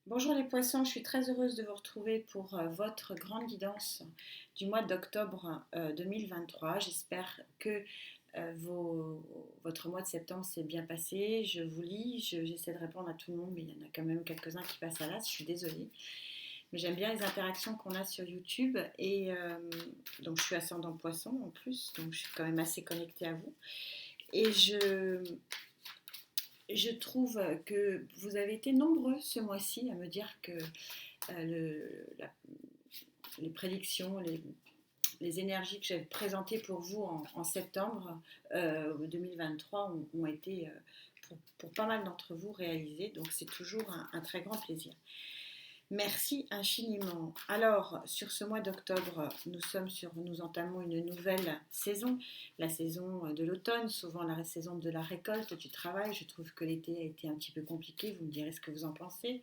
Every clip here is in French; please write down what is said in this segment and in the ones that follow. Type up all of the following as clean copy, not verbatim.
Bonjour les poissons, je suis très heureuse de vous retrouver pour votre grande guidance du mois d'octobre 2023. J'espère que votre mois de septembre s'est bien passé. Je vous lis, j'essaie de répondre à tout le monde, mais il y en a quand même quelques-uns qui passent à l'as, je suis désolée. Mais j'aime bien les interactions qu'on a sur YouTube et donc je suis ascendant poisson en plus, donc je suis quand même assez connectée à vous. Et je trouve que vous avez été nombreux ce mois-ci à me dire que les prédictions, les énergies que j'avais présentées pour vous en septembre 2023 ont été pour pas mal d'entre vous réalisées. Donc c'est toujours un très grand plaisir. Merci infiniment. Alors, sur ce mois d'octobre, nous entamons une nouvelle saison, la saison de l'automne, souvent la saison de la récolte, du travail. Je trouve que l'été a été un petit peu compliqué, vous me direz ce que vous en pensez.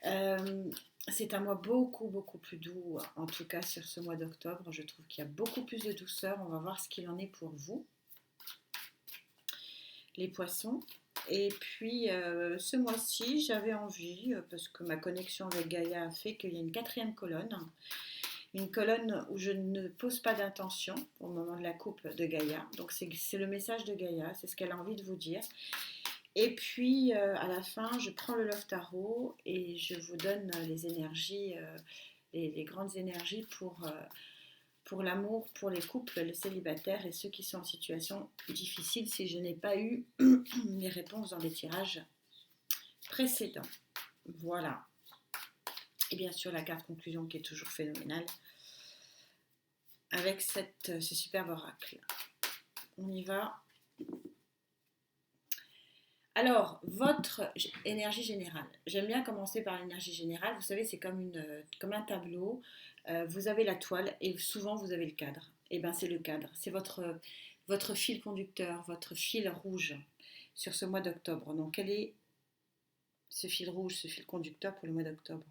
Euh, c'est un mois beaucoup plus doux, en tout cas sur ce mois d'octobre. Je trouve qu'il y a beaucoup plus de douceur. On va voir ce qu'il en est pour vous, les poissons. Et puis ce mois-ci, j'avais envie, parce que ma connexion avec Gaïa a fait qu'il y a une quatrième colonne. Une colonne où je ne pose pas d'intention au moment de la coupe de Gaïa. Donc c'est le message de Gaïa, c'est ce qu'elle a envie de vous dire. Et puis à la fin, je prends le Love Tarot et je vous donne les énergies, les grandes énergies pour l'amour, pour les couples, les célibataires et ceux qui sont en situation difficile si je n'ai pas eu les réponses dans les tirages précédents. Voilà. Et bien sûr la carte conclusion qui est toujours phénoménale avec ce superbe oracle. On y va. Alors, votre énergie générale. J'aime bien commencer par l'énergie générale. Vous savez, c'est comme un tableau. Vous avez la toile et souvent vous avez le cadre. Et bien, c'est le cadre. C'est votre fil conducteur, votre fil rouge sur ce mois d'octobre. Donc, quel est ce fil rouge, ce fil conducteur pour le mois d'octobre?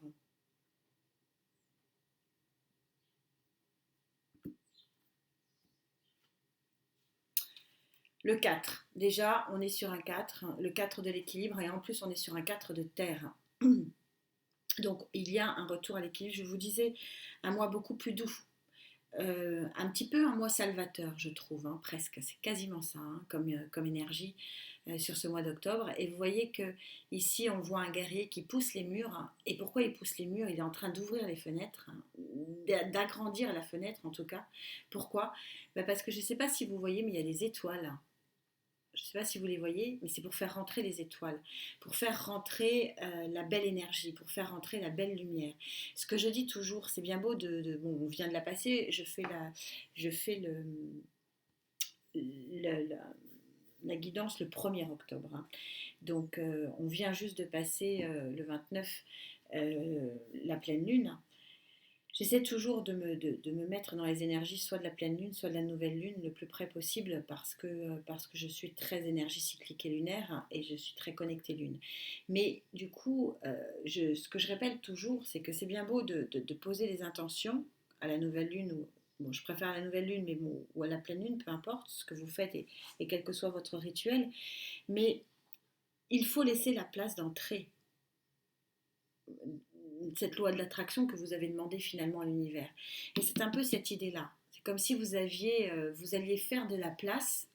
Le 4. Déjà, on est sur un 4, le 4 de l'équilibre, et en plus, on est sur un 4 de terre. Donc, il y a un retour à l'équilibre. Je vous disais, un mois beaucoup plus doux. Un petit peu un mois salvateur, je trouve, hein, presque. C'est quasiment ça, hein, comme énergie sur ce mois d'octobre. Et vous voyez que ici, on voit un guerrier qui pousse les murs. Hein. Et pourquoi il pousse les murs? Il est en train d'ouvrir les fenêtres, hein, d'agrandir la fenêtre en tout cas. Pourquoi? Parce que je ne sais pas si vous voyez, mais il y a des étoiles. Je ne sais pas si vous les voyez, mais c'est pour faire rentrer les étoiles, pour faire rentrer la belle énergie, pour faire rentrer la belle lumière. Ce que je dis toujours, c'est bien beau bon, on vient de la passer, je fais le- la, la guidance le 1er octobre. Hein. Donc on vient juste de passer le 29 la pleine lune. J'essaie toujours de me mettre dans les énergies soit de la pleine lune, soit de la nouvelle lune le plus près possible parce que je suis très énergie cyclique et lunaire hein, et je suis très connectée lune. Mais du coup, ce que je répète toujours, c'est que c'est bien beau de poser les intentions à la nouvelle lune ou bon, je préfère la nouvelle lune mais bon, ou à la pleine lune, peu importe ce que vous faites et quel que soit votre rituel, mais il faut laisser la place d'entrée cette loi de l'attraction que vous avez demandé finalement à l'univers. Et c'est un peu cette idée-là. C'est comme si vous alliez faire de la place,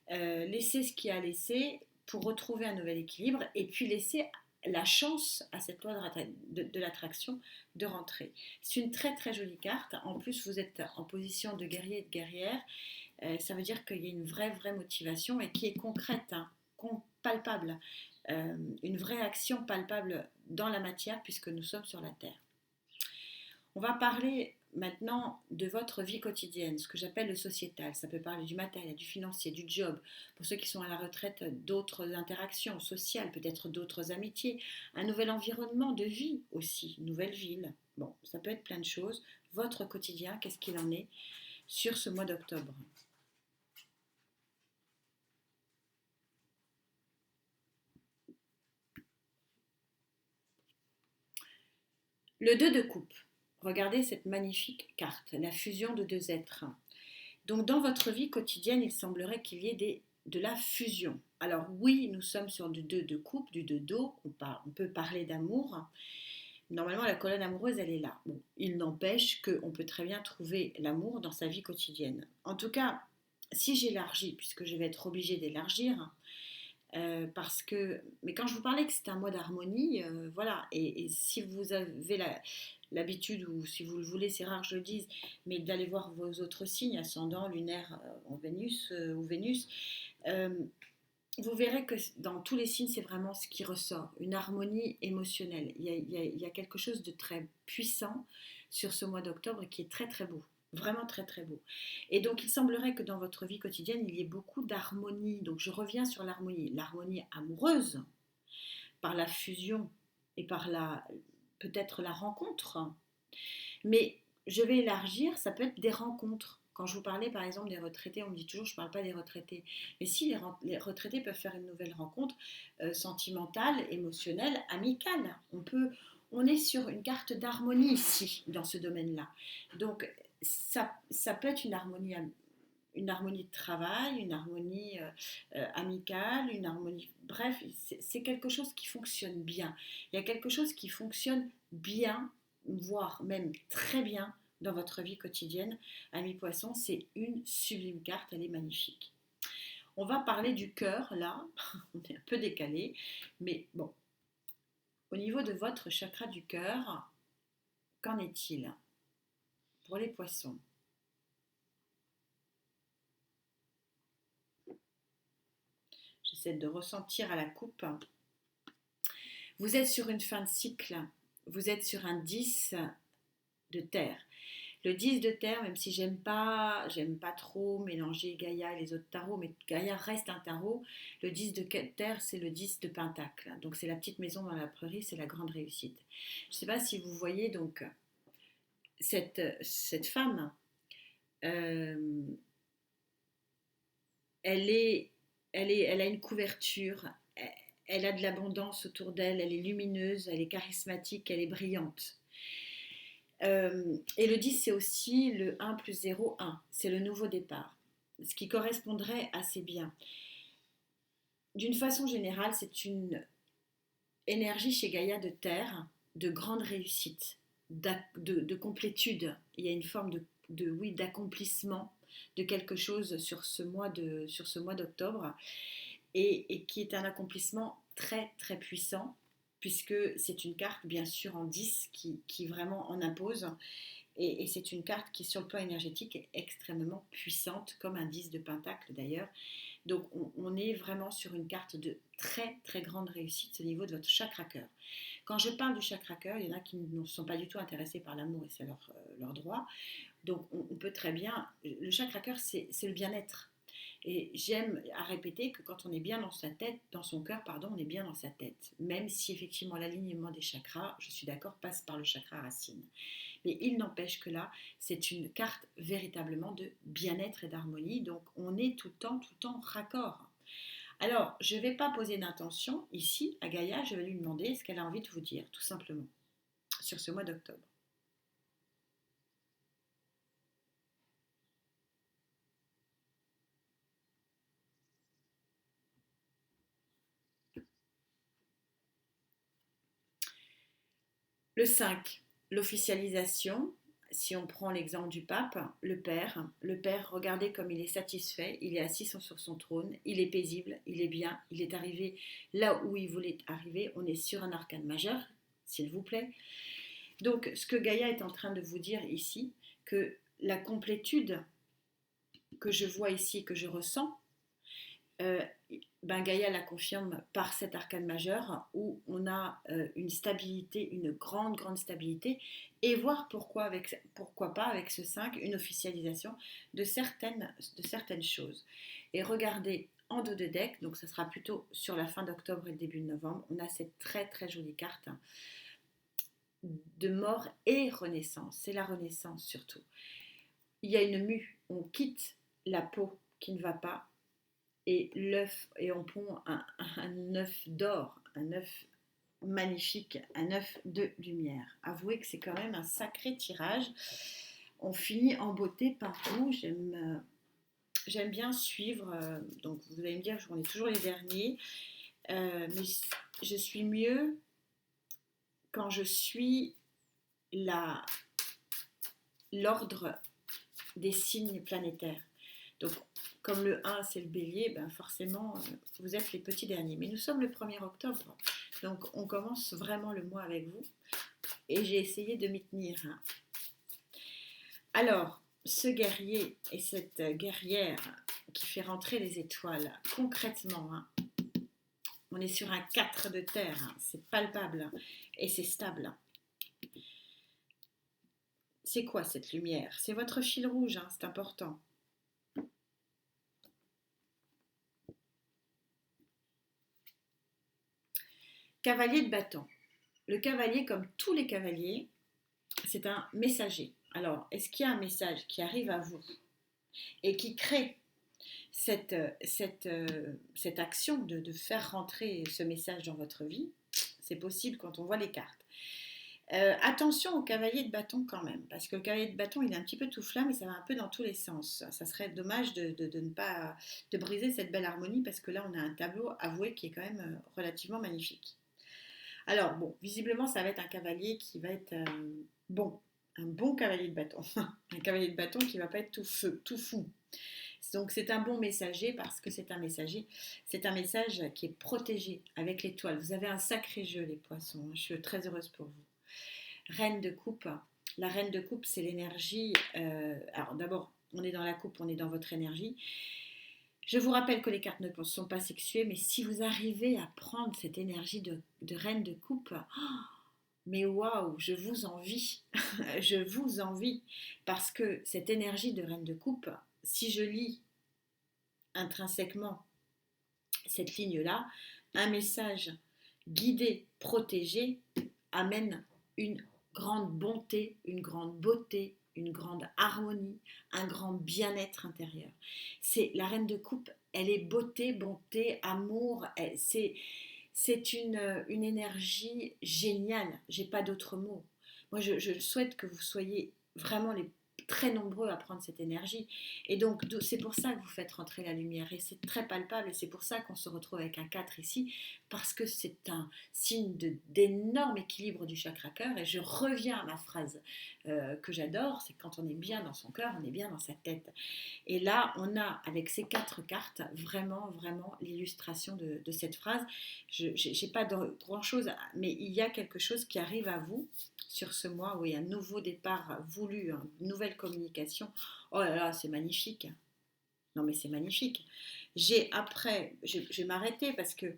laisser ce qu'il y a à laisser pour retrouver un nouvel équilibre et puis laisser la chance à cette loi de l'attraction de rentrer. C'est une très jolie carte. En plus, vous êtes en position de guerrier et de guerrière. Ça veut dire qu'il y a une vraie motivation et qui est concrète, hein, palpable. Une vraie action palpable dans la matière puisque nous sommes sur la Terre. On va parler maintenant de votre vie quotidienne, ce que j'appelle le sociétal. Ça peut parler du matériel, du financier, du job. Pour ceux qui sont à la retraite, d'autres interactions sociales, peut-être d'autres amitiés, un nouvel environnement de vie aussi, une nouvelle ville. Bon, ça peut être plein de choses. Votre quotidien, qu'est-ce qu'il en est sur ce mois d'octobre? Le 2 de coupe. Regardez cette magnifique carte, la fusion de deux êtres. Donc dans votre vie quotidienne, il semblerait qu'il y ait de la fusion. Alors oui, nous sommes sur du 2 de coupe, du 2 d'eau, on peut parler d'amour. Normalement, la colonne amoureuse, elle est là. Bon, il n'empêche qu'on peut très bien trouver l'amour dans sa vie quotidienne. En tout cas, si j'élargis, puisque je vais être obligée d'élargir, parce que, mais quand je vous parlais que c'était un mois d'harmonie, voilà, et si vous avez l'habitude, ou si vous le voulez, c'est rare que je le dise, mais d'aller voir vos autres signes, ascendant, lunaire, en Vénus ou Vénus, euh, vous verrez que dans tous les signes, c'est vraiment ce qui ressort, une harmonie émotionnelle. Il y a quelque chose de très puissant sur ce mois d'octobre qui est très très beau, vraiment très très beau. Et donc il semblerait que dans votre vie quotidienne, il y ait beaucoup d'harmonie. Donc je reviens sur l'harmonie amoureuse, par la fusion et par peut-être la rencontre. Mais je vais élargir, ça peut être des rencontres. Quand je vous parlais par exemple des retraités, on me dit toujours je ne parle pas des retraités. Mais si les retraités peuvent faire une nouvelle rencontre sentimentale, émotionnelle, amicale. On est sur une carte d'harmonie ici, dans ce domaine-là. Donc ça peut être une harmonie de travail, une harmonie amicale, une harmonie... Bref, c'est quelque chose qui fonctionne bien. Il y a quelque chose qui fonctionne bien, voire même très bien dans votre vie quotidienne. Ami Poisson, c'est une sublime carte, elle est magnifique. On va parler du cœur, là, on est un peu décalé, mais bon, au niveau de votre chakra du cœur, qu'en est-il pour les poissons? J'essaie de ressentir à la coupe. Vous êtes sur une fin de cycle, vous êtes sur un 10 de terre. Le 10 de terre, même si j'aime pas trop mélanger Gaïa et les autres tarots, mais Gaïa reste un tarot, le 10 de terre, c'est le 10 de pentacle. Donc c'est la petite maison dans la prairie, c'est la grande réussite. Je ne sais pas si vous voyez donc cette femme, euh, elle, est, elle a une couverture, elle a de l'abondance autour d'elle, elle est lumineuse, elle est charismatique, elle est brillante. Et le 10, c'est aussi le 1 plus 0, 1. C'est le nouveau départ. Ce qui correspondrait assez bien. D'une façon générale, c'est une énergie chez Gaïa de terre, de grande réussite, de complétude. Il y a une forme oui, d'accomplissement de quelque chose sur ce mois d'octobre, et qui est un accomplissement très très puissant, puisque c'est une carte bien sûr en 10 qui vraiment en impose, et c'est une carte qui sur le plan énergétique est extrêmement puissante, comme un 10 de pentacle d'ailleurs. Donc on est vraiment sur une carte de très très grande réussite au niveau de votre chakra cœur. Quand je parle du chakra cœur, il y en a qui ne sont pas du tout intéressés par l'amour, et c'est leur droit. Donc on peut très bien, le chakra cœur c'est le bien-être. Et j'aime à répéter que quand on est bien dans sa tête, dans son cœur, pardon, on est bien dans sa tête. Même si effectivement l'alignement des chakras, je suis d'accord, passe par le chakra racine. Mais il n'empêche que là, c'est une carte véritablement de bien-être et d'harmonie. Donc on est tout le temps raccord. Alors, je ne vais pas poser d'intention ici à Gaïa, je vais lui demander ce qu'elle a envie de vous dire, tout simplement, sur ce mois d'octobre. Le 5, l'officialisation. Si on prend l'exemple du pape, le père, regardez comme il est satisfait, il est assis sur son trône, il est paisible, il est bien, il est arrivé là où il voulait arriver, on est sur un arcane majeur, s'il vous plaît. Donc ce que Gaïa est en train de vous dire ici, que la complétude que je vois ici, que je ressens, euh, Gaïa la confirme par cet arcane majeur où on a une stabilité, une grande stabilité, et voir pourquoi pas avec ce 5 une officialisation de certaines choses. Et regardez en dos de deck, donc ça sera plutôt sur la fin d'octobre et le début de novembre, on a cette très très jolie carte de mort et renaissance. C'est la renaissance surtout. Il y a une mue, on quitte la peau qui ne va pas, et l'œuf, et on pond un œuf d'or, un œuf magnifique, un œuf de lumière. Avouez que c'est quand même un sacré tirage. On finit en beauté par vous. j'aime bien suivre, donc vous allez me dire qu'on est toujours les derniers, mais je suis mieux quand je suis la, l'ordre des signes planétaires. Donc, comme le 1, c'est le bélier, ben forcément, vous êtes les petits derniers. Mais nous sommes le 1er octobre, donc on commence vraiment le mois avec vous. Et j'ai essayé de m'y tenir. Hein. Alors, ce guerrier et cette guerrière qui fait rentrer les étoiles, concrètement, hein, on est sur un 4 de terre, hein, c'est palpable hein, et c'est stable. C'est quoi cette lumière? C'est votre fil rouge, hein, c'est important. Cavalier de bâton. Le cavalier, comme tous les cavaliers, c'est un messager. Alors, est-ce qu'il y a un message qui arrive à vous et qui crée cette action de faire rentrer ce message dans votre vie? C'est possible quand on voit les cartes. Attention au cavalier de bâton quand même, parce que le cavalier de bâton, il est un petit peu tout flamme et ça va un peu dans tous les sens. Ça serait dommage de ne pas de briser cette belle harmonie, parce que là, on a un tableau avoué qui est quand même relativement magnifique. Alors, bon, visiblement, ça va être un cavalier qui va être bon, un bon cavalier de bâton. Un cavalier de bâton qui ne va pas être tout feu, tout fou. Donc, c'est un bon messager parce que c'est un messager. C'est un message qui est protégé avec l'étoile. Vous avez un sacré jeu, les poissons. Je suis très heureuse pour vous. Reine de coupe. La reine de coupe, c'est l'énergie. Alors, d'abord, on est dans la coupe, on est dans votre énergie. Je vous rappelle que les cartes ne sont pas sexuées, mais si vous arrivez à prendre cette énergie de reine de coupe, oh, mais waouh, je vous envie, je vous envie, parce que cette énergie de reine de coupe, si je lis intrinsèquement cette ligne-là, un message guidé, protégé, amène une grande bonté, une grande beauté, une grande harmonie, un grand bien-être intérieur. C'est la reine de coupe, elle est beauté, bonté, amour, c'est une énergie géniale, j'ai pas d'autre mot. Moi je souhaite que vous soyez vraiment les très nombreux à prendre cette énergie, et donc c'est pour ça que vous faites rentrer la lumière, et c'est très palpable, et c'est pour ça qu'on se retrouve avec un 4 ici, parce que c'est un signe d'énorme équilibre du chakra cœur. Et je reviens à ma phrase que j'adore, c'est quand on est bien dans son cœur, on est bien dans sa tête. Et là on a avec ces 4 cartes vraiment l'illustration de cette phrase. Je n'ai pas grand chose, mais il y a quelque chose qui arrive à vous sur ce mois où il y a un nouveau départ voulu, une nouvelle communication. Oh là là, c'est magnifique. Non mais c'est magnifique. Je vais m'arrêter parce que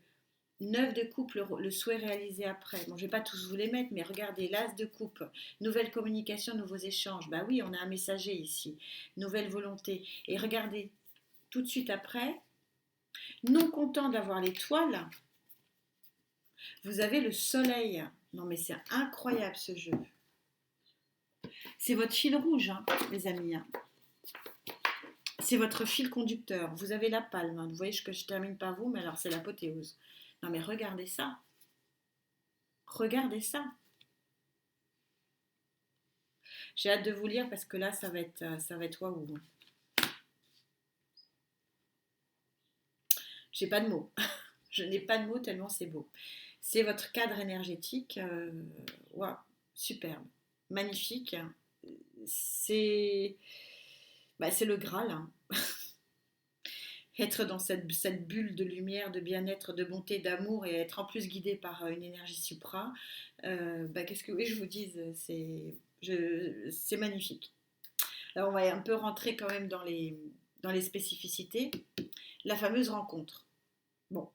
9 de coupe, le souhait réalisé après. Bon, je ne vais pas tous vous les mettre, mais regardez, l'as de coupe, nouvelle communication, nouveaux échanges. Bah oui, on a un messager ici, nouvelle volonté. Et regardez, tout de suite après, non content d'avoir l'étoile, vous avez le soleil. Non mais c'est incroyable ce jeu. C'est votre fil rouge, hein, les amis. Hein. C'est votre fil conducteur. Vous avez la palme. Hein. Vous voyez que je termine par vous, mais alors c'est l'apothéose. Non mais regardez ça. Regardez ça. J'ai hâte de vous lire parce que là, ça va être waouh. J'ai pas de mots. Je n'ai pas de mots tellement c'est beau. C'est votre cadre énergétique. Waouh, superbe. Magnifique. C'est le Graal. Hein. Être dans cette bulle de lumière, de bien-être, de bonté, d'amour, et être en plus guidé par une énergie supra, qu'est-ce que je vous dise, c'est magnifique. Alors on va un peu rentrer quand même dans les spécificités. La fameuse rencontre. Bon,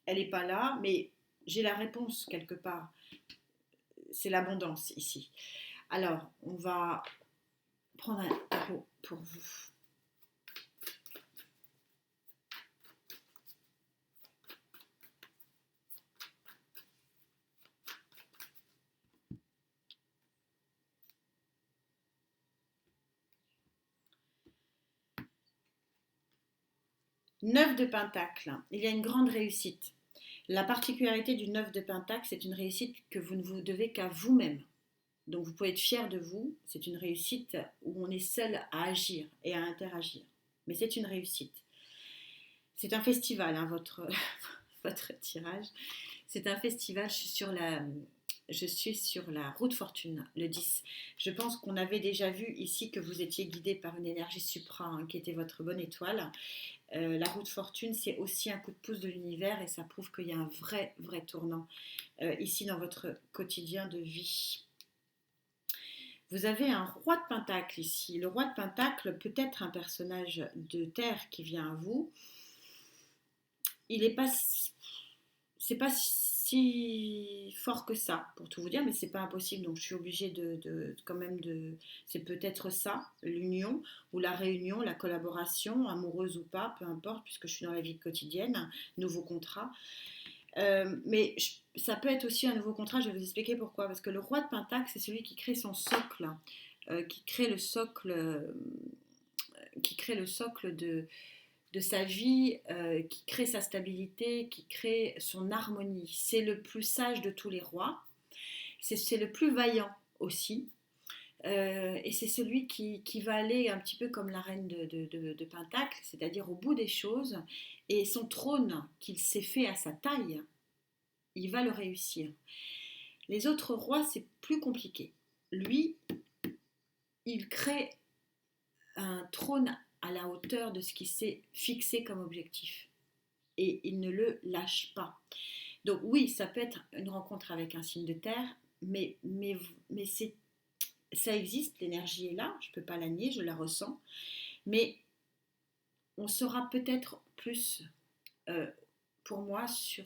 elle n'est pas là, mais j'ai la réponse quelque part. C'est l'abondance ici. Alors, on va prendre un tarot pour vous. Neuf de Pentacle, il y a une grande réussite. La particularité du 9 de Pentacle, c'est une réussite que vous ne vous devez qu'à vous-même. Donc vous pouvez être fier de vous, c'est une réussite où on est seul à agir et à interagir. mais c'est une réussite. C'est un festival, hein, votre tirage. C'est un festival, je suis sur la route fortune, le 10. Je pense qu'on avait déjà vu ici que vous étiez guidé par une énergie supra, hein, qui était votre bonne étoile. La route fortune, c'est aussi un coup de pouce de l'univers et ça prouve qu'il y a un vrai, vrai tournant ici dans votre quotidien de vie. Vous avez un roi de pentacle ici. Le roi de pentacle peut être un personnage de terre qui vient à vous. Il n'est pas, c'est pas si fort que ça, pour tout vous dire, mais c'est pas impossible. Donc je suis obligée quand même de. C'est peut-être ça, l'union ou la réunion, la collaboration, amoureuse ou pas, peu importe, puisque je suis dans la vie quotidienne, nouveau contrat. Mais ça peut être aussi un nouveau contrat, je vais vous expliquer pourquoi. Parce que le roi de Pentacle, c'est celui qui crée son socle, qui crée le socle de sa vie, qui crée sa stabilité, qui crée son harmonie. C'est le plus sage de tous les rois, c'est le plus vaillant aussi. Et c'est celui qui va aller un petit peu comme la reine de Pentacle, c'est-à-dire au bout des choses, et son trône qu'il s'est fait à sa taille, il va le réussir. Les autres rois, c'est plus compliqué. Lui, il crée un trône à la hauteur de ce qu'il s'est fixé comme objectif. Et il ne le lâche pas. Donc oui, ça peut être une rencontre avec un signe de terre, mais ça existe, l'énergie est là, je ne peux pas la nier, je la ressens. Mais on sera peut-être plus, pour moi, sur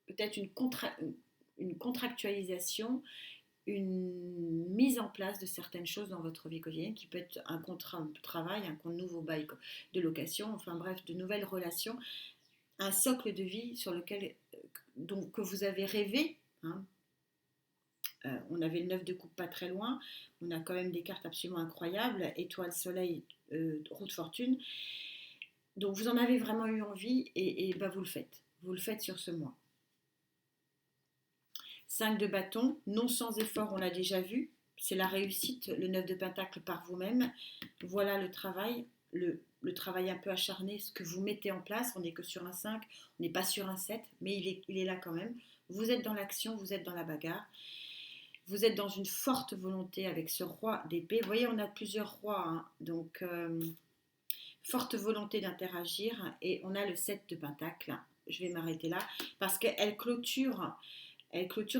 peut-être une contractualisation, une mise en place de certaines choses dans votre vie quotidienne, qui peut être un contrat de travail, un nouveau bail de location, enfin bref, de nouvelles relations, un socle de vie sur lequel, donc, que vous avez rêvé. Hein. On avait le 9 de coupe pas très loin, on a quand même des cartes absolument incroyables, étoile, soleil, roue de fortune. Donc vous en avez vraiment eu envie et bah, vous le faites. Vous le faites sur ce mois. 5 de bâton, non sans effort, on l'a déjà vu. C'est la réussite, le 9 de pentacle par vous-même. Voilà le travail, le travail un peu acharné, ce que vous mettez en place. On n'est que sur un 5, on n'est pas sur un 7, mais il est là quand même. Vous êtes dans l'action, vous êtes dans la bagarre. Vous êtes dans une forte volonté avec ce roi d'épée. Vous voyez, on a plusieurs rois, hein, donc forte volonté d'interagir. Et on a le 7 de pentacle. Je vais m'arrêter là parce qu'elle clôture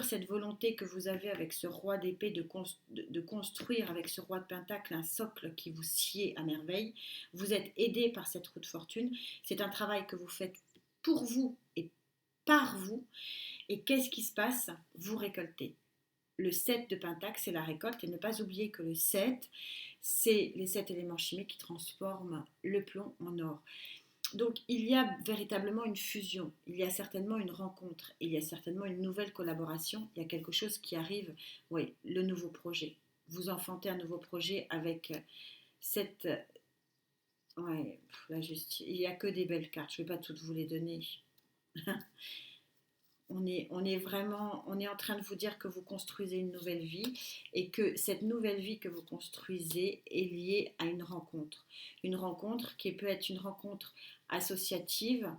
cette volonté que vous avez avec ce roi d'épée de construire avec ce roi de pentacle un socle qui vous sied à merveille. Vous êtes aidé par cette roue de fortune. C'est un travail que vous faites pour vous et par vous. Et qu'est-ce qui se passe? Vous récoltez. Le 7 de pentacle, c'est la récolte. Et ne pas oublier que le 7, c'est les 7 éléments chimiques qui transforment le plomb en or. Donc il y a véritablement une fusion, il y a certainement une rencontre, il y a certainement une nouvelle collaboration, il y a quelque chose qui arrive, oui, le nouveau projet. Vous enfantez un nouveau projet avec cette... Ouais, la justice. Il n'y a que des belles cartes, je ne vais pas toutes vous les donner. On est en train de vous dire que vous construisez une nouvelle vie et que cette nouvelle vie que vous construisez est liée à une rencontre. Une rencontre qui peut être une rencontre associative,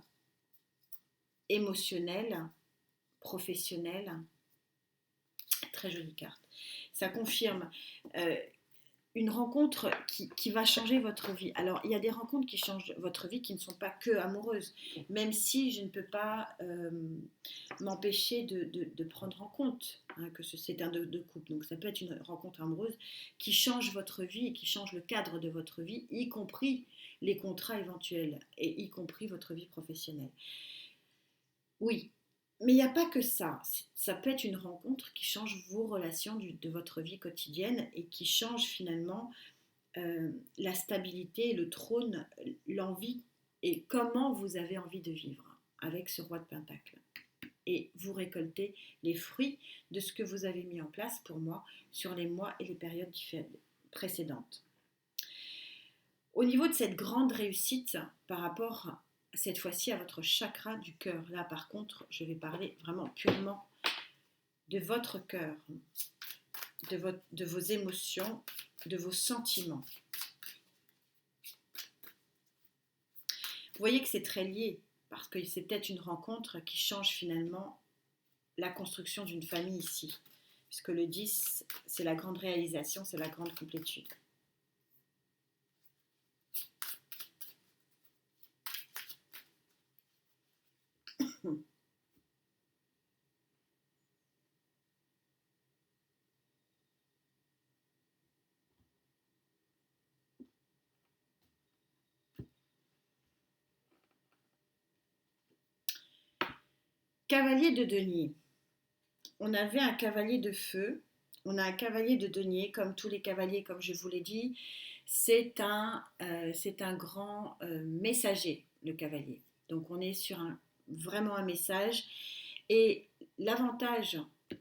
émotionnelle, professionnelle. Très jolie carte. Ça confirme une rencontre qui va changer votre vie. Alors, il y a des rencontres qui changent votre vie qui ne sont pas que amoureuses, même si je ne peux pas m'empêcher de prendre en compte hein, que c'est un de couple. Donc, ça peut être une rencontre amoureuse qui change votre vie et qui change le cadre de votre vie, y compris les contrats éventuels et y compris votre vie professionnelle. Oui, mais il n'y a pas que ça. Ça peut être une rencontre qui change vos relations de votre vie quotidienne et qui change finalement la stabilité, le trône, l'envie et comment vous avez envie de vivre avec ce roi de pentacle. Et vous récoltez les fruits de ce que vous avez mis en place pour moi sur les mois et les périodes précédentes. Au niveau de cette grande réussite par rapport cette fois-ci à votre chakra du cœur. Là, par contre, je vais parler vraiment purement de votre cœur, de vos émotions, de vos sentiments. voyez que c'est très lié, parce que c'est peut-être une rencontre qui change finalement la construction d'une famille ici. Puisque le 10, c'est la grande réalisation, c'est la grande complétude. Cavalier de denier. On avait un cavalier de feu, on a un cavalier de denier, comme tous les cavaliers, comme je vous l'ai dit. C'est un grand messager, le cavalier. Donc on est sur vraiment un message. Et l'avantage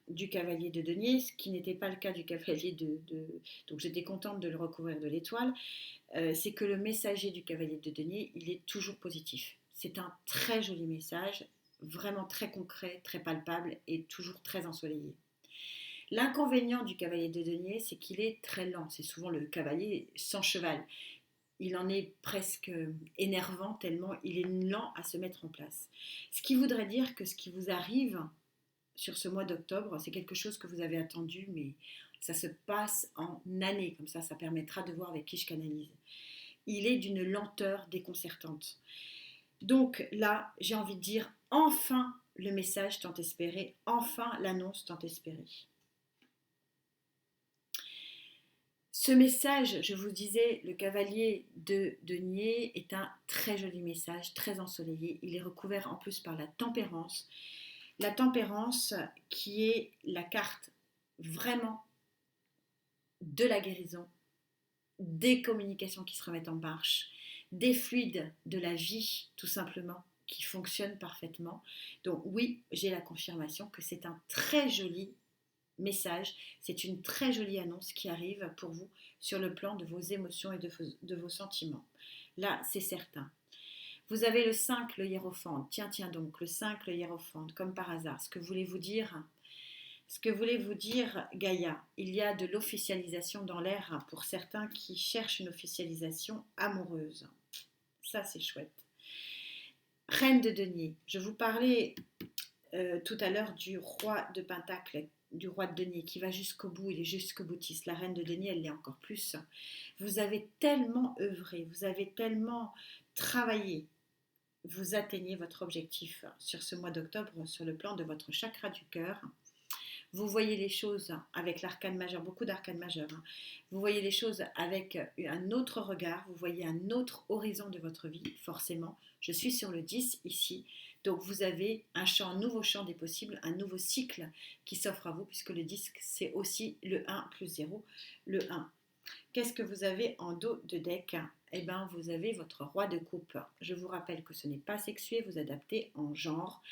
du cavalier de denier, ce qui n'était pas le cas du cavalier donc j'étais contente de le recouvrir de l'étoile, c'est que le messager du cavalier de denier, il est toujours positif. C'est un très joli message, vraiment très concret, très palpable et toujours très ensoleillé. L'inconvénient du cavalier de denier, c'est qu'il est très lent. C'est souvent le cavalier sans cheval. Il en est presque énervant tellement il est lent à se mettre en place. Ce qui voudrait dire que ce qui vous arrive sur ce mois d'octobre, c'est quelque chose que vous avez attendu, mais ça se passe en années. Comme ça permettra de voir avec qui je canalise. Il est d'une lenteur déconcertante. Donc là, j'ai envie de dire, enfin le message tant espéré, enfin l'annonce tant espérée. Ce message, je vous disais, le cavalier de denier est un très joli message, très ensoleillé. Il est recouvert en plus par la tempérance. La tempérance qui est la carte vraiment de la guérison, des communications qui se remettent en marche, des fluides de la vie tout simplement qui fonctionnent parfaitement. Donc oui, j'ai la confirmation que c'est un très joli message, c'est une très jolie annonce qui arrive pour vous sur le plan de vos émotions et de vos sentiments. Là, c'est certain. Vous avez le 5, le hiérophante. Tiens donc, le 5, le hiérophante, comme par hasard. Ce que voulez-vous dire ? Ce que voulez-vous dire, Gaïa ? Il y a de l'officialisation dans l'air pour certains qui cherchent une officialisation amoureuse. Ça, c'est chouette. Reine de denier. Je vous parlais tout à l'heure du roi de pentacle, du roi de denier qui va jusqu'au bout, il est jusqu'au boutiste. La reine de denier, elle l'est encore plus. Vous avez tellement œuvré, vous avez tellement travaillé, vous atteignez votre objectif sur ce mois d'octobre sur le plan de votre chakra du cœur. Vous voyez les choses avec l'arcane majeur, beaucoup d'arcanes majeures. Vous voyez les choses avec un autre regard, vous voyez un autre horizon de votre vie, forcément. Je suis sur le 10 ici, donc vous avez un nouveau champ des possibles, un nouveau cycle qui s'offre à vous, puisque le 10, c'est aussi le 1 plus 0, le 1. Qu'est-ce que vous avez en dos de deck ? Eh bien, vous avez votre roi de coupe. Je vous rappelle que ce n'est pas sexué, vous adaptez en genre.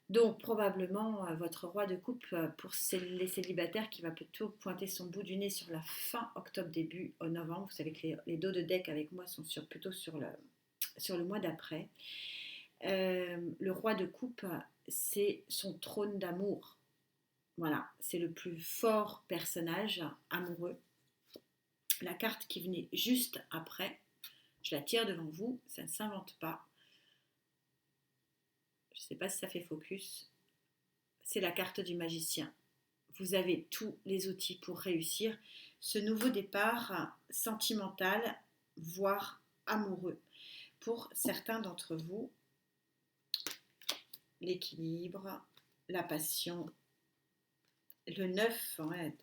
Donc probablement votre roi de coupe pour les célibataires qui va plutôt pointer son bout du nez sur la fin octobre, début novembre. Vous savez que les dos de deck avec moi sont plutôt sur le mois d'après. Le roi de coupe, c'est son trône d'amour. Voilà, c'est le plus fort personnage amoureux. La carte qui venait juste après, je la tire devant vous, ça ne s'invente pas. Je ne sais pas si ça fait focus. C'est la carte du magicien. Vous avez tous les outils pour réussir ce nouveau départ sentimental, voire amoureux. Pour certains d'entre vous, l'équilibre, la passion, le 9, ouais,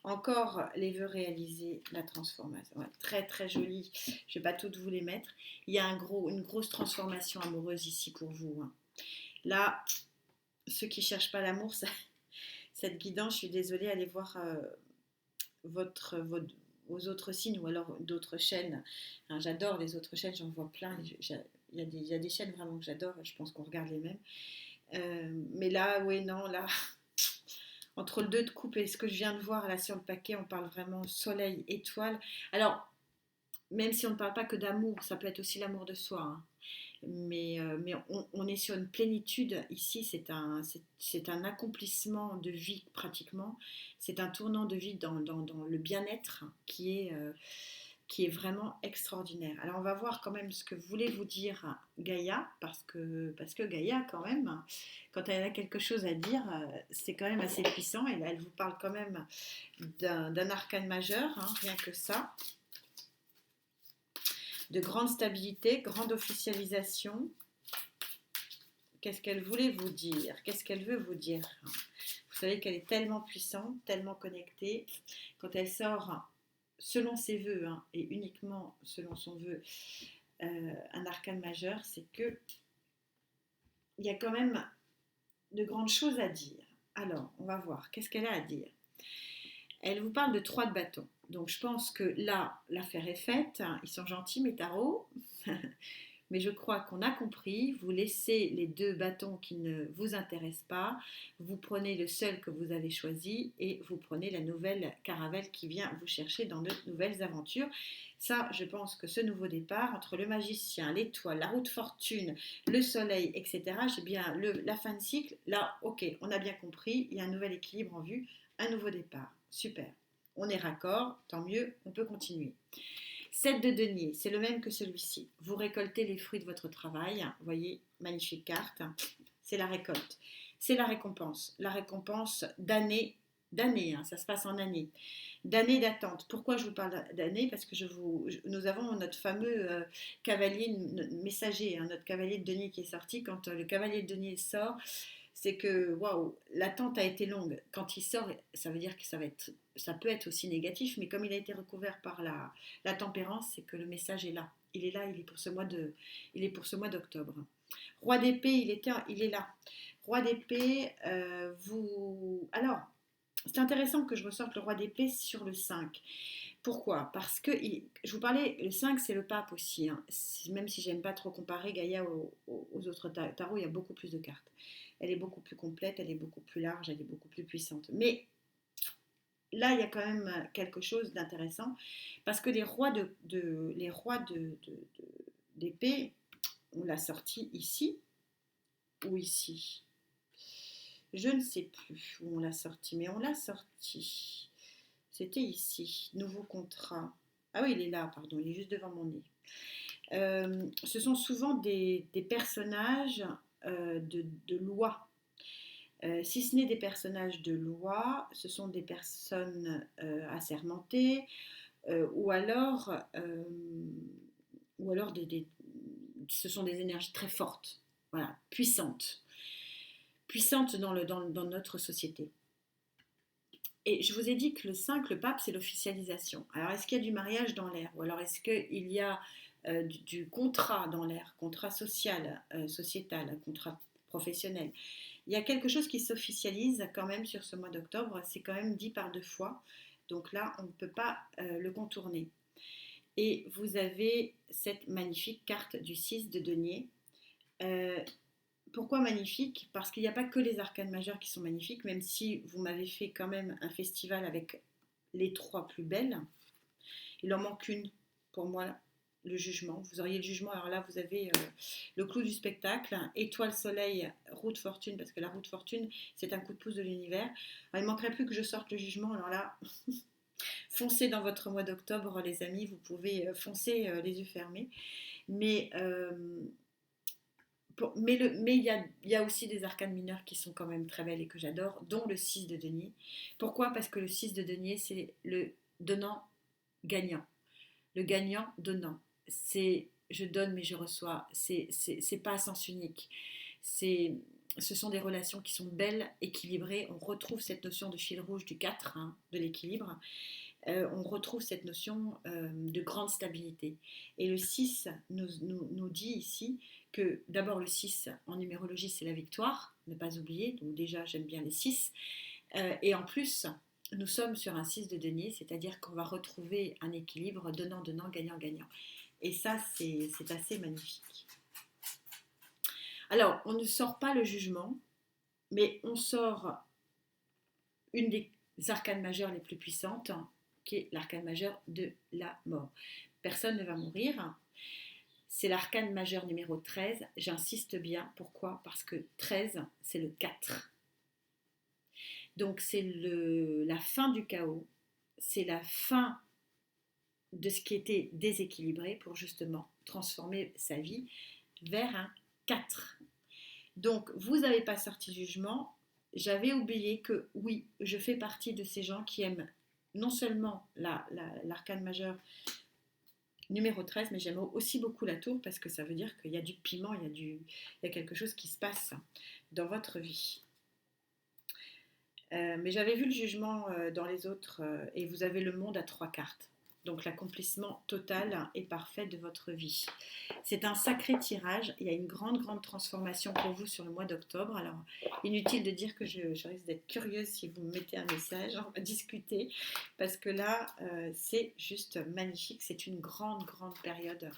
encore les vœux réalisés, la transformation. Ouais, très très joli. Je ne vais pas toutes vous les mettre. Il y a une grosse transformation amoureuse ici pour vous. Là, ceux qui ne cherchent pas l'amour, cette guidance, je suis désolée, allez voir vos autres signes ou alors d'autres chaînes. Hein, j'adore les autres chaînes, j'en vois plein. Il y a des chaînes vraiment que j'adore, je pense qu'on regarde les mêmes. Mais là, oui, non, là, entre le 2 de coupe et ce que je viens de voir là sur le paquet, on parle vraiment soleil, étoile. Alors, même si on ne parle pas que d'amour, ça peut être aussi l'amour de soi. Hein. Mais on est sur une plénitude ici, c'est un accomplissement de vie pratiquement, c'est un tournant de vie dans le bien-être qui est qui est vraiment extraordinaire. Alors on va voir quand même ce que voulait vous dire Gaïa, parce que Gaïa quand même, quand elle a quelque chose à dire, c'est quand même assez puissant, et là elle vous parle quand même d'un arcane majeur, hein, rien que ça, de grande stabilité, grande officialisation. Qu'est-ce qu'elle voulait vous dire? Qu'est-ce qu'elle veut vous dire? Vous savez qu'elle est tellement puissante, tellement connectée, quand elle sort selon ses voeux, hein, et uniquement selon son vœu, un arcane majeur, c'est que il y a quand même de grandes choses à dire. Alors, on va voir, qu'est-ce qu'elle a à dire? Elle vous parle de 3 de bâton. Donc je pense que là, l'affaire est faite. Ils sont gentils, mes tarots. Mais je crois qu'on a compris. Vous laissez les 2 bâtons qui ne vous intéressent pas. Vous prenez le seul que vous avez choisi et vous prenez la nouvelle caravelle qui vient vous chercher dans de nouvelles aventures. Ça, je pense que ce nouveau départ, entre le magicien, l'étoile, la route fortune, le soleil, etc., j'ai bien la fin de cycle. Là, ok, on a bien compris. Il y a un nouvel équilibre en vue, un nouveau départ. Super. On est raccord, tant mieux, on peut continuer. 7 de denier, c'est le même que celui-ci. Vous récoltez les fruits de votre travail. Vous voyez, magnifique carte. C'est la récolte. C'est la récompense. La récompense d'années, hein, ça se passe en années. D'années d'attente. Pourquoi je vous parle d'années? Parce que nous avons notre fameux cavalier messager, hein, notre cavalier de denier qui est sorti. Quand le cavalier de denier sort, c'est que waouh, l'attente a été longue. Quand il sort, ça veut dire que ça peut être aussi négatif, mais comme il a été recouvert par la tempérance, c'est que le message est là. Il est là, il est pour ce mois d'octobre. Roi d'épée, il est là. Roi d'épée, alors, c'est intéressant que je ressorte le roi d'épée sur le 5. Pourquoi? Parce que, je vous parlais, le 5 c'est le pape aussi, hein. Même si j'aime pas trop comparer Gaïa aux autres tarots, il y a beaucoup plus de cartes. Elle est beaucoup plus complète, elle est beaucoup plus large, elle est beaucoup plus puissante. Mais là, il y a quand même quelque chose d'intéressant, parce que les rois d'épée, on l'a sorti ici ou ici. Je ne sais plus où on l'a sorti, mais on l'a sorti. C'était ici, nouveau contrat. Ah oui, il est là, pardon, il est juste devant mon nez. Ce sont souvent des personnages de loi. Si ce n'est des personnages de loi, ce sont des personnes assermentées, ou alors ce sont des énergies très fortes, voilà, puissantes dans notre société. Et je vous ai dit que le 5, le pape, c'est l'officialisation. Alors, est-ce qu'il y a du mariage dans l'air? Ou alors, est-ce qu'il y a du contrat dans l'air, contrat social, sociétal, contrat professionnel? Il y a quelque chose qui s'officialise quand même sur ce mois d'octobre. C'est quand même dit par 2 fois. Donc là, on ne peut pas le contourner. Et vous avez cette magnifique carte du 6 de denier. Pourquoi magnifique? Parce qu'il n'y a pas que les arcanes majeures qui sont magnifiques, même si vous m'avez fait quand même un festival avec les 3 plus belles. Il en manque une, pour moi, le jugement. Vous auriez le jugement, alors là, vous avez le clou du spectacle, étoile, soleil, route fortune, parce que la route fortune, c'est un coup de pouce de l'univers. Alors, il ne manquerait plus que je sorte le jugement, alors là, foncez dans votre mois d'octobre, les amis, vous pouvez foncer les yeux fermés. Mais il y a aussi des arcanes mineures qui sont quand même très belles et que j'adore, dont le 6 de denier. Pourquoi? Parce que le 6 de denier, c'est le donnant-gagnant. Le gagnant-donnant. C'est je donne mais je reçois. C'est pas à sens unique. Ce sont des relations qui sont belles, équilibrées. On retrouve cette notion de fil rouge du 4, hein, de l'équilibre. On retrouve cette notion de grande stabilité. Et le 6 nous dit ici que d'abord le 6 en numérologie c'est la victoire, ne pas oublier, donc déjà j'aime bien les 6. Et en plus, nous sommes sur un 6 de denier, c'est-à-dire qu'on va retrouver un équilibre donnant-donnant, gagnant-gagnant. Et ça, c'est assez magnifique. Alors, on ne sort pas le jugement, mais on sort une des arcanes majeures les plus puissantes, qui est l'arcane majeur de la mort. Personne ne va mourir. C'est l'arcane majeur numéro 13. J'insiste bien. Pourquoi? Parce que 13, c'est le 4. Donc c'est la fin du chaos. C'est la fin de ce qui était déséquilibré pour justement transformer sa vie vers un 4. Donc, vous n'avez pas sorti de jugement. J'avais oublié que oui, je fais partie de ces gens qui aiment non seulement l'arcane majeur numéro 13, mais j'aime aussi beaucoup la tour parce que ça veut dire qu'il y a du piment, il y a quelque chose qui se passe dans votre vie. Mais j'avais vu le jugement dans les autres et vous avez le monde à 3 cartes. Donc l'accomplissement total et parfait de votre vie. C'est un sacré tirage. Il y a une grande, grande transformation pour vous sur le mois d'octobre. Alors, inutile de dire que je risque d'être curieuse si vous me mettez un message. On va discuter parce que là, c'est juste magnifique. C'est une grande, grande période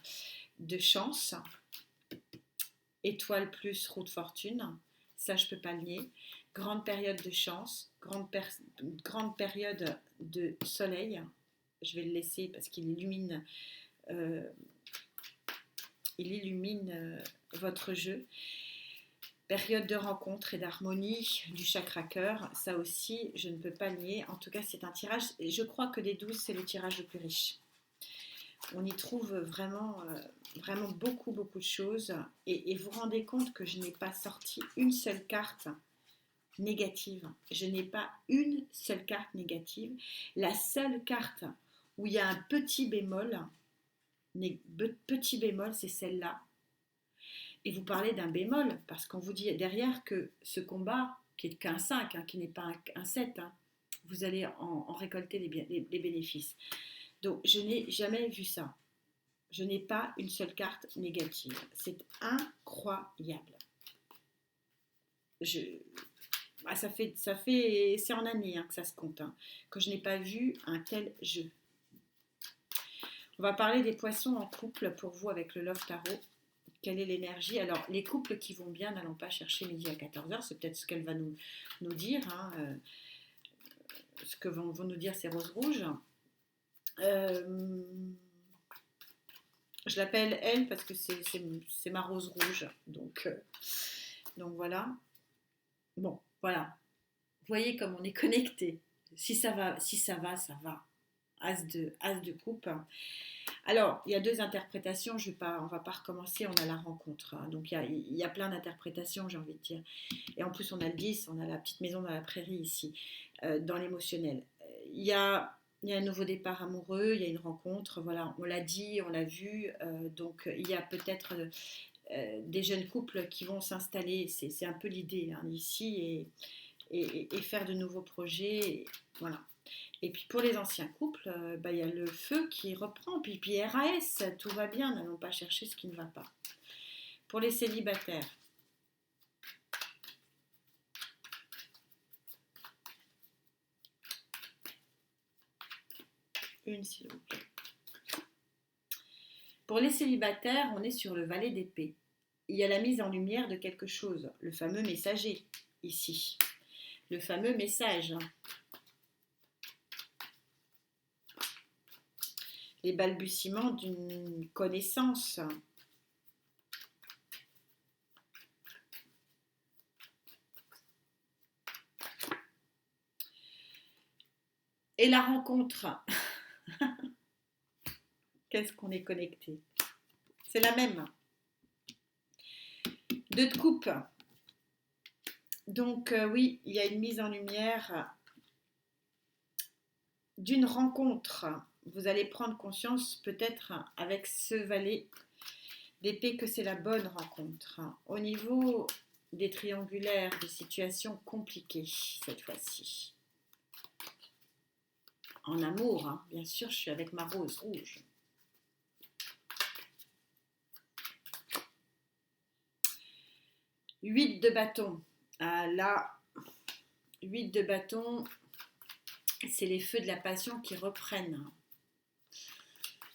de chance. Étoile plus roue de fortune. Ça, je ne peux pas le nier. Grande période de chance. Grande période de soleil. Je vais le laisser parce qu'il illumine, votre jeu. Période de rencontre et d'harmonie du chakra cœur, ça aussi, je ne peux pas le nier. En tout cas, c'est un tirage, je crois que des 12, c'est le tirage le plus riche. On y trouve vraiment, vraiment beaucoup, beaucoup de choses. Et vous vous rendez compte que je n'ai pas sorti une seule carte négative. Je n'ai pas une seule carte négative. La seule carte où il y a un petit bémol, c'est celle-là. Et vous parlez d'un bémol, parce qu'on vous dit derrière que ce combat, qui est qu'un 5, qui n'est pas un 7, vous allez en récolter les bénéfices. Donc, je n'ai jamais vu ça. Je n'ai pas une seule carte négative. C'est incroyable. C'est en années que ça se compte, que je n'ai pas vu un tel jeu. On va parler des poissons en couple pour vous avec le Love Tarot. Quelle est l'énergie? Alors, les couples qui vont bien, n'allons pas chercher midi à 14h, c'est peut-être ce qu'elle va nous dire. Ce que vont nous dire ces roses rouges. Je l'appelle elle parce que c'est ma rose rouge. Donc voilà. Bon, voilà. Vous voyez comme on est connecté. Si ça va, ça va. As de coupe. Alors, il y a 2 interprétations, on ne va pas recommencer, on a la rencontre. Donc, il y a plein d'interprétations, j'ai envie de dire. Et en plus, on a le 10, on a la petite maison dans la prairie ici, dans l'émotionnel. Il y a un nouveau départ amoureux, il y a une rencontre, voilà, on l'a dit, on l'a vu. Donc, il y a peut-être des jeunes couples qui vont s'installer, c'est un peu l'idée ici, et faire de nouveaux projets, voilà. Et puis pour les anciens couples, il y a le feu qui reprend, puis RAS, tout va bien, n'allons pas chercher ce qui ne va pas. Pour les célibataires, une s'il vous plaît. Pour les célibataires, on est sur le valet d'épée. Il y a la mise en lumière de quelque chose, le fameux messager, ici. Le fameux message. Les balbutiements d'une connaissance. Et la rencontre. Qu'est-ce qu'on est connecté? C'est la même. 2 de coupe. Donc oui, il y a une mise en lumière d'une rencontre. Vous allez prendre conscience peut-être avec ce valet d'épée que c'est la bonne rencontre. Au niveau des triangulaires, des situations compliquées cette fois-ci. En amour, bien sûr, je suis avec ma rose rouge. Huit de bâton. Là, 8 de bâton, c'est les feux de la passion qui reprennent.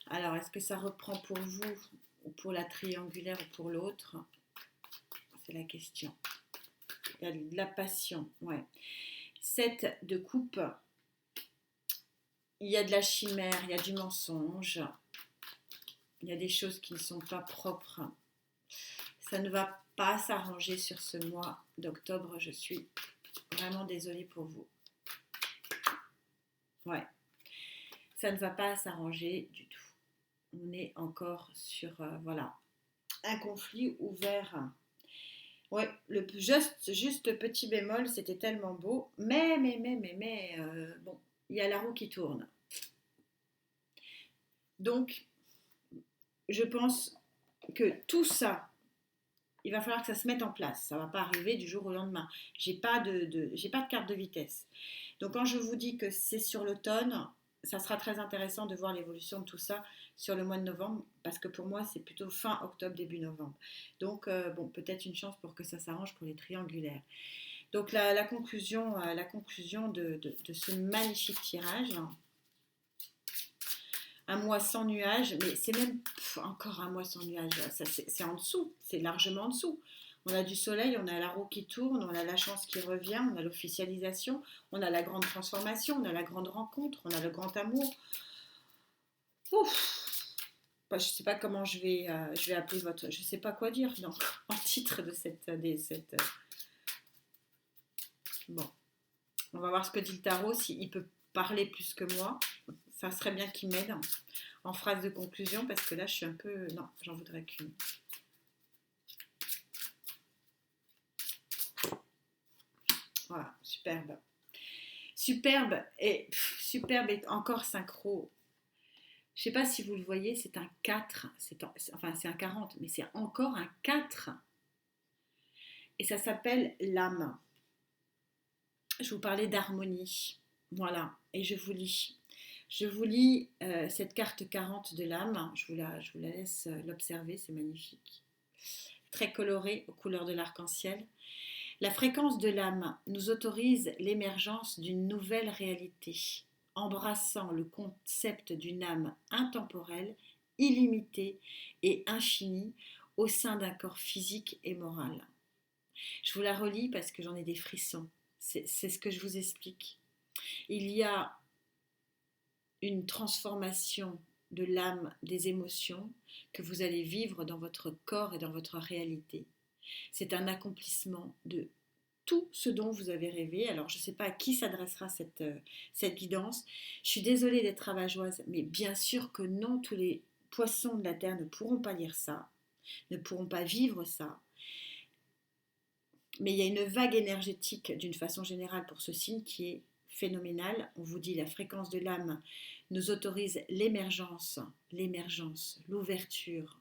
Alors, est-ce que ça reprend pour vous, ou pour la triangulaire, ou pour l'autre? C'est la question. Il y a de la passion, ouais. 7 de coupe. Il y a de la chimère, il y a du mensonge. Il y a des choses qui ne sont pas propres. Ça ne va pas s'arranger sur ce mois d'octobre. Je suis vraiment désolée pour vous. Ouais. ça ne va pas s'arranger du tout. On est encore sur voilà, un conflit ouvert. Ouais, le juste petit bémol, c'était tellement beau, mais bon, il y a la roue qui tourne. Donc, je pense que tout ça, il va falloir que ça se mette en place. Ça ne va pas arriver du jour au lendemain. J'ai pas de carte de vitesse. Donc quand je vous dis que c'est sur l'automne, ça sera très intéressant de voir l'évolution de tout ça sur le mois de novembre, parce que pour moi c'est plutôt fin octobre, début novembre. Donc bon, peut-être une chance pour que ça s'arrange pour les triangulaires. Donc la conclusion de ce magnifique tirage, un mois sans nuages, mais c'est même encore un mois sans nuages, c'est en dessous, c'est largement en dessous. On a du soleil, on a la roue qui tourne, on a la chance qui revient, on a l'officialisation, on a la grande transformation, on a la grande rencontre, on a le grand amour. Ouf. Bah, je ne sais pas comment je vais appeler votre... Je ne sais pas quoi dire donc, en titre de cette... Bon, on va voir ce que dit le tarot, s'il peut parler plus que moi. Ça serait bien qu'il m'aide en phrase de conclusion, parce que là, je suis un peu... Non, j'en voudrais qu'une. Voilà, superbe. Superbe et encore synchro. Je ne sais pas si vous le voyez, c'est un 4, enfin c'est un 40, mais c'est encore un 4. Et ça s'appelle l'âme. Je vous parlais d'harmonie. Voilà, et je vous lis. Je vous lis cette carte 40 de l'âme. Je vous la laisse l'observer, c'est magnifique. Très coloré aux couleurs de l'arc-en-ciel. La fréquence de l'âme nous autorise l'émergence d'une nouvelle réalité, embrassant le concept d'une âme intemporelle, illimitée et infinie au sein d'un corps physique et moral. Je vous la relis parce que j'en ai des frissons. C'est ce que je vous explique. Il y a une transformation de l'âme, des émotions que vous allez vivre dans votre corps et dans votre réalité. C'est un accomplissement de tout ce dont vous avez rêvé. Alors, je ne sais pas à qui s'adressera cette guidance. Je suis désolée d'être ravageoise, mais bien sûr que non, tous les poissons de la Terre ne pourront pas lire ça, ne pourront pas vivre ça. Mais il y a une vague énergétique d'une façon générale pour ce signe qui est phénoménale. On vous dit la fréquence de l'âme nous autorise l'émergence, l'ouverture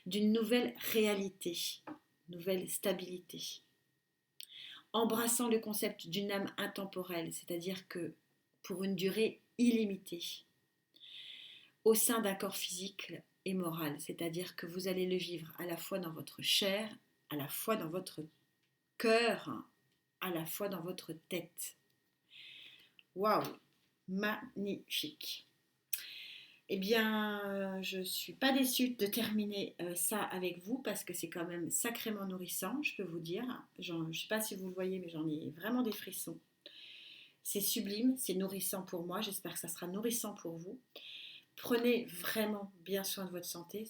d'une nouvelle réalité, nouvelle stabilité. Embrassant le concept d'une âme intemporelle, c'est-à-dire que pour une durée illimitée, au sein d'un corps physique et moral, c'est-à-dire que vous allez le vivre à la fois dans votre chair, à la fois dans votre cœur, à la fois dans votre tête. Waouh, magnifique. Eh bien, je ne suis pas déçue de terminer ça avec vous parce que c'est quand même sacrément nourrissant, je peux vous dire. Je ne sais pas si vous le voyez, mais j'en ai vraiment des frissons. C'est sublime, c'est nourrissant pour moi. J'espère que ça sera nourrissant pour vous. Prenez vraiment bien soin de votre santé,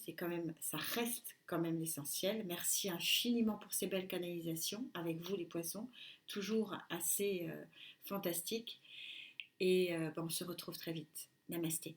ça reste quand même l'essentiel. Merci infiniment pour ces belles canalisations avec vous les poissons, toujours assez fantastiques. Et on se retrouve très vite. Namasté.